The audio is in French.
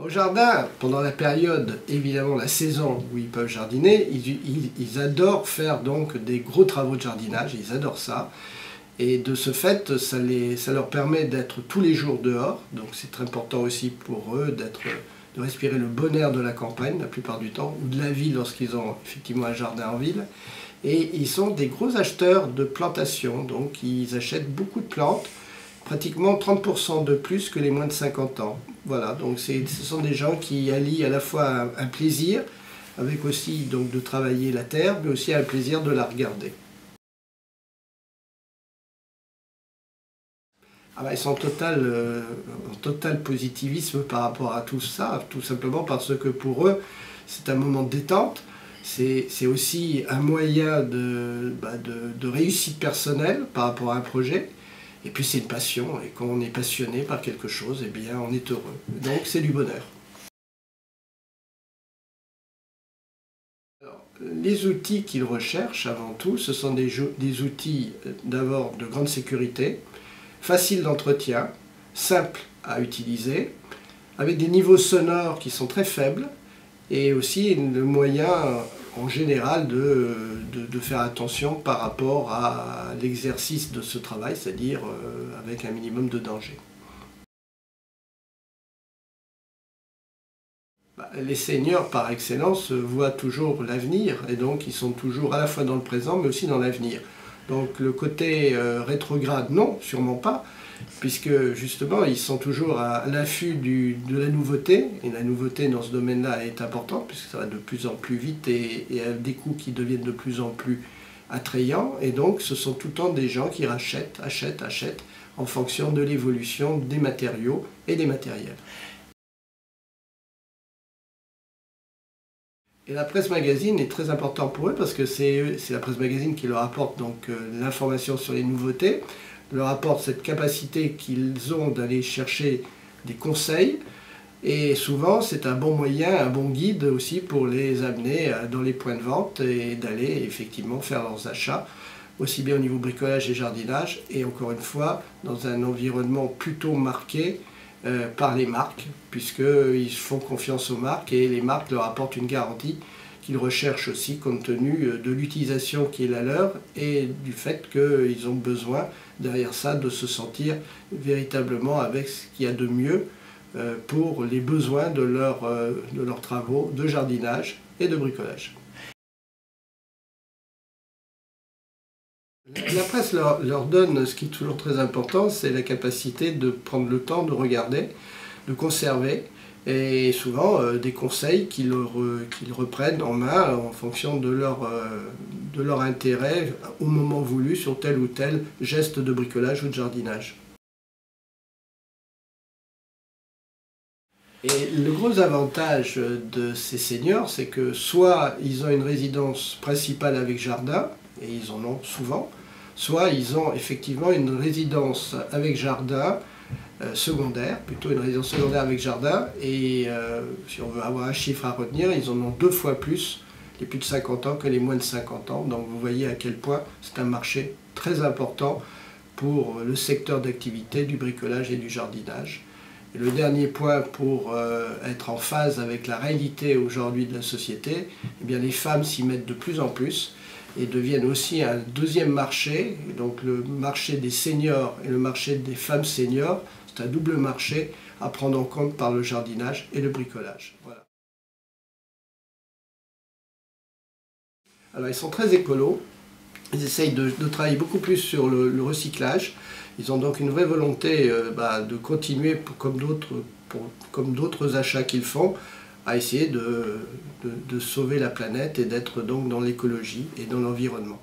Au jardin, pendant la période, évidemment la saison où ils peuvent jardiner, ils adorent faire donc des gros travaux de jardinage, ils adorent ça. Et de ce fait, ça leur permet d'être tous les jours dehors, donc c'est très important aussi pour eux de respirer le bon air de la campagne la plupart du temps, ou de la ville lorsqu'ils ont effectivement un jardin en ville. Et ils sont des gros acheteurs de plantations, donc ils achètent beaucoup de plantes, pratiquement 30% de plus que les moins de 50 ans. Voilà, donc ce sont des gens qui allient à la fois un plaisir, avec aussi donc de travailler la terre, mais aussi un plaisir de la regarder. Ah ben, ils sont en total positivisme par rapport à tout ça, tout simplement parce que pour eux, c'est un moment de détente, c'est aussi un moyen de réussite personnelle par rapport à un projet, et puis c'est une passion, et quand on est passionné par quelque chose, eh bien on est heureux. Donc c'est du bonheur. Alors, les outils qu'ils recherchent avant tout, ce sont des outils d'abord de grande sécurité, facile d'entretien, simple à utiliser, avec des niveaux sonores qui sont très faibles et aussi le moyen en général de faire attention par rapport à l'exercice de ce travail, c'est-à-dire avec un minimum de danger. Les seniors par excellence voient toujours l'avenir et donc ils sont toujours à la fois dans le présent mais aussi dans l'avenir. Donc le côté rétrograde, non, sûrement pas, puisque justement ils sont toujours à l'affût de la nouveauté, et la nouveauté dans ce domaine-là est importante, puisque ça va de plus en plus vite et à des coûts qui deviennent de plus en plus attrayants, et donc ce sont tout le temps des gens qui achètent en fonction de l'évolution des matériaux et des matériels. Et la presse magazine est très importante pour eux parce que c'est la presse magazine qui leur apporte donc l'information sur les nouveautés, leur apporte cette capacité qu'ils ont d'aller chercher des conseils et souvent c'est un bon moyen, un bon guide aussi pour les amener dans les points de vente et d'aller effectivement faire leurs achats aussi bien au niveau bricolage et jardinage et encore une fois dans un environnement plutôt marqué par les marques, puisqu'ils font confiance aux marques et les marques leur apportent une garantie qu'ils recherchent aussi compte tenu de l'utilisation qui est la leur et du fait qu'ils ont besoin derrière ça de se sentir véritablement avec ce qu'il y a de mieux pour les besoins de leurs travaux de jardinage et de bricolage. La presse leur donne ce qui est toujours très important, c'est la capacité de prendre le temps de regarder, de conserver, et souvent des conseils qu'ils reprennent en main en fonction de leur intérêt au moment voulu sur tel ou tel geste de bricolage ou de jardinage. Et le gros avantage de ces seniors, c'est que soit ils ont une résidence principale avec jardin, et ils en ont souvent, soit ils ont effectivement une résidence avec jardin secondaire, plutôt une résidence secondaire avec jardin, et si on veut avoir un chiffre à retenir, ils en ont 2 fois plus, les plus de 50 ans que les moins de 50 ans, donc vous voyez à quel point c'est un marché très important pour le secteur d'activité du bricolage et du jardinage. Et le dernier point pour être en phase avec la réalité aujourd'hui de la société, eh bien les femmes s'y mettent de plus en plus et deviennent aussi un deuxième marché, donc le marché des seniors et le marché des femmes seniors, c'est un double marché à prendre en compte par le jardinage et le bricolage. Voilà. Alors ils sont très écolos, ils essayent de travailler beaucoup plus sur le recyclage, ils ont donc une vraie volonté de continuer, comme d'autres achats qu'ils font, à essayer de sauver la planète et d'être donc dans l'écologie et dans l'environnement.